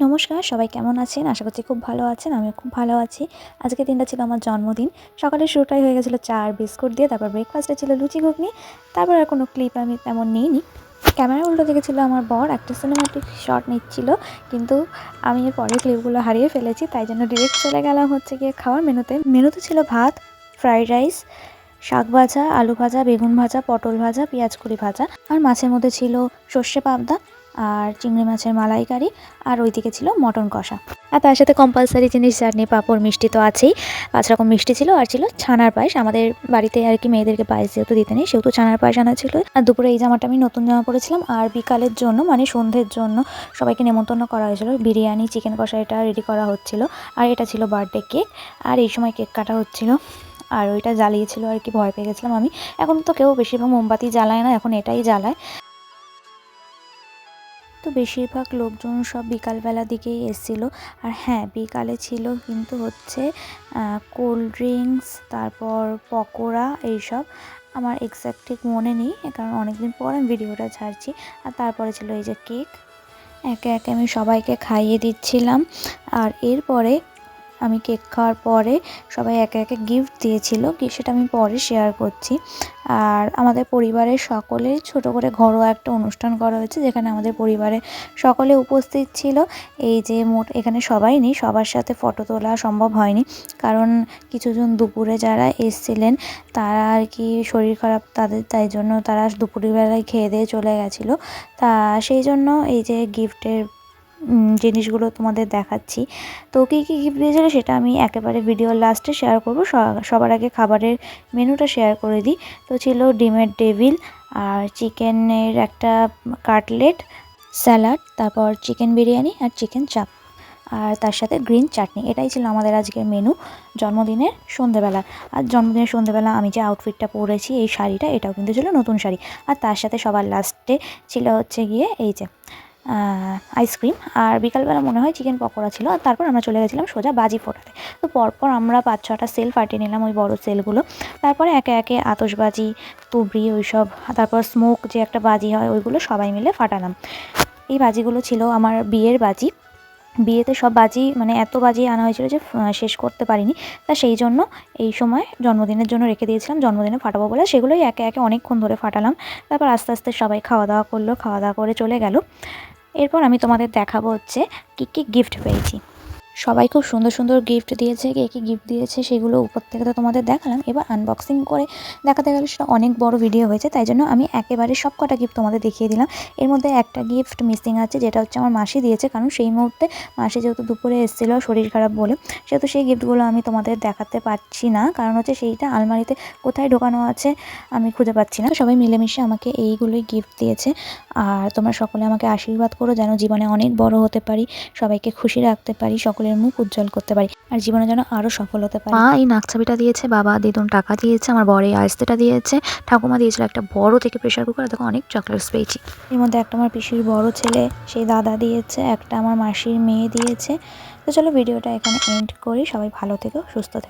নমস্কার, সবাই কেমন আছেন? আশা করছি খুব ভালো আছেন। আমিও খুব ভালো আছি। আজকের দিনটা ছিল আমার জন্মদিন। সকালের শুরুটাই হয়ে গেছিলো চা আর বিস্কুট দিয়ে। তারপর ব্রেকফাস্টে ছিল লুচি ঘুগনি। তারপর আর কোনো ক্লিপ আমি তেমন নিইনি। ক্যামেরার উল্টো দিকে ছিল আমার বর একটা সিনেমাটিক শট নিচ্ছিল। কিন্তু আমি এর পরের ক্লিপগুলো হারিয়ে ফেলেছি। তাই জন্য ডিরেক্ট চলে গেলাম হচ্ছে গিয়ে খাওয়ার মেনুতে। মেনুতে ছিল ভাত, ফ্রাইড রাইস, শাক ভাজা, আলু ভাজা, বেগুন ভাজা, পটল ভাজা, পেঁয়াজকলি ভাজা। আর মাছের মধ্যে ছিল সর্ষে পাবদা আর চিংড়ি মাছের মালাইকারি। আর ওইদিকে ছিল মটন কষা। আর তার সাথে কম্পালসারি জিনিস চাটনি, পাঁপড়, মিষ্টি তো আছেই। 5 রকম মিষ্টি ছিল আর ছিল ছানার পায়েস। আমাদের বাড়িতে আর কি মেয়েদেরকে পায়েস যেহেতু দিতে নেই, সেহেতু ছানার পায়েস আনা ছিল। আর দুপুরে এই জামাটা আমি নতুন জামা পরেছিলাম। আর বিকালের জন্য মানে সন্ধ্যের জন্য সবাইকে নেমন্তন্ন করা হয়েছিল। বিরিয়ানি, চিকেন কষা এটা রেডি করা হচ্ছিল। আর এটা ছিল বার্থডে কেক। আর এই সময় কেক কাটা হচ্ছিল। আর ওইটা জ্বালিয়েছিল আর কি, ভয় পেয়ে গেছিলাম আমি। এখন তো কেউ বেশিরভাগ মোমবাতি জ্বালায় না, এখন এটাই জ্বালায়। তো বেশিরভাগ লোকজন সব বিকালবেলার দিকেই এসেছিল। আর হ্যাঁ, বিকালে ছিল কিন্তু হচ্ছে কোল্ড ড্রিঙ্কস, তারপর পকোড়া এইসব। আমার এক্স্যাক্ট ঠিক মনে নেই, কারণ অনেকদিন পর আমি ভিডিওটা ছাড়ছি। আর তারপরে ছিল এই যে কেক। একে একে আমি সবাইকে খাইয়ে দিচ্ছিলাম। আর এরপরে আমি কেক খাওয়ার পরে সবাই একে একে গিফট দিয়েছিল, সেটা আমি পরে শেয়ার করছি। আর আমাদের পরিবারের সকলেই ছোট করে ঘরোয়া একটা অনুষ্ঠান করা হয়েছে, যেখানে আমাদের পরিবারের সকলে উপস্থিত ছিল। এই যে মোট এখানে সবাই নেই, সবার সাথে ফটো তোলা সম্ভব হয়নি, কারণ কিছুজন দুপুরে যারা এসছিলেন তারা আর কি শরীর খারাপ তাদের, তাই জন্য তারা দুপুরের বেলায় খেয়ে দিয়ে চলে গেছিলো। তা সেই জন্য এই যে গিফটের জিনিসগুলো তোমাদের দেখাচ্ছি। তো কী কী গিফট দিয়েছিলো সেটা আমি একেবারে ভিডিওর লাস্টে শেয়ার করব। সবার আগে খাবারের মেনুটা শেয়ার করে দিই। তো ছিল ডিমের ডেভিল, আর চিকেনের একটা কাটলেট, স্যালাড, তারপর চিকেন বিরিয়ানি আর চিকেন চাপ, আর তার সাথে গ্রিন চাটনি। এটাই ছিল আমাদের আজকের মেনু জন্মদিনের সন্ধ্যেবেলা। আর জন্মদিনের সন্ধ্যেবেলা আমি যে আউটফিটটা পরেছি, এই শাড়িটা, এটাও কিন্তু ছিল নতুন শাড়ি। আর তার সাথে সবার লাস্টে ছিল হচ্ছে গিয়ে এই যে আইসক্রিম। আর বিকালবেলা মনে হয় চিকেন পকোড়া ছিল। আর তারপর আমরা চলে গেছিলাম সোজা বাজি ফোটাতে। তো পরপর আমরা 5-6টা সেল ফাটিয়ে নিলাম, ওই বড় সেলগুলো। তারপরে একে একে আতশবাজি, তুবড়ি ওইসব, তারপর স্মোক যে একটা বাজি হয়, ওইগুলো সবাই মিলে ফাটালাম। এই বাজিগুলো ছিল আমার বিয়ের বাজি। বিয়েতে সব বাজি মানে এত বাজি আনা হয়েছিল যে শেষ করতে পারিনি। তা সেই জন্য এই সময় জন্মদিনের জন্য রেখে দিয়েছিলাম, জন্মদিনে ফাটাবো বলে। সেগুলোই একে একে অনেকক্ষণ ধরে ফাটালাম। তারপর আস্তে আস্তে সবাই খাওয়া দাওয়া করলো, খাওয়া দাওয়া করে চলে গেল। এরপর আমি তোমাদের দেখাবো হচ্ছে কী কী গিফট পেয়েছি। সবাই খুব সুন্দর সুন্দর গিফট দিয়েছে। কে কী গিফট দিয়েছে সেগুলো উপর থেকে তো তোমাদের দেখালাম। এবার আনবক্সিং করে দেখাতে গেলে সেটা অনেক বড় ভিডিও হয়েছে, তাই জন্য আমি একেবারে সব কটা গিফট তোমাদের দেখিয়ে দিলাম। এর মধ্যে একটা গিফট মিসিং আছে, যেটা হচ্ছে আমার মাসি দিয়েছে, কারণ সেই মুহূর্তে মাসি যেহেতু দুপুরে এসেছিলো শরীর খারাপ বলে, সেহেতু সেই গিফটগুলো আমি তোমাদের দেখাতে পারছি না, কারণ হচ্ছে সেইটা আলমারিতে কোথায় ঢোকানো আছে আমি খুঁজে পাচ্ছি না। সবাই মিলেমিশে আমাকে এইগুলোই গিফট দিয়েছে। আর তোমরা সকলে আমাকে আশীর্বাদ করো যেন জীবনে অনেক বড় হতে পারি, সবাইকে খুশি রাখতে পারি, সকলের মুখ উজ্জ্বল করতে পারি, আর জীবনে যেন আরও সফল হতে পারি। মা এই নাকছাবিটা দিয়েছে, বাবা দিদুন টাকা দিয়েছে, আমার বর এই আইসটা দিয়েছে, ঠাকুমা দিয়েছিল একটা বড় থেকে প্রেশার কুকার, দেখো অনেক চকলেটস পেয়েছি। এর মধ্যে একটা আমার পিসির বড় ছেলে, সেই দাদা দিয়েছে, একটা আমার মাসির মেয়ে দিয়েছে। তো চলো ভিডিওটা এখানে এন্ড করি। সবাই ভালো থেকো, সুস্থ থেকো।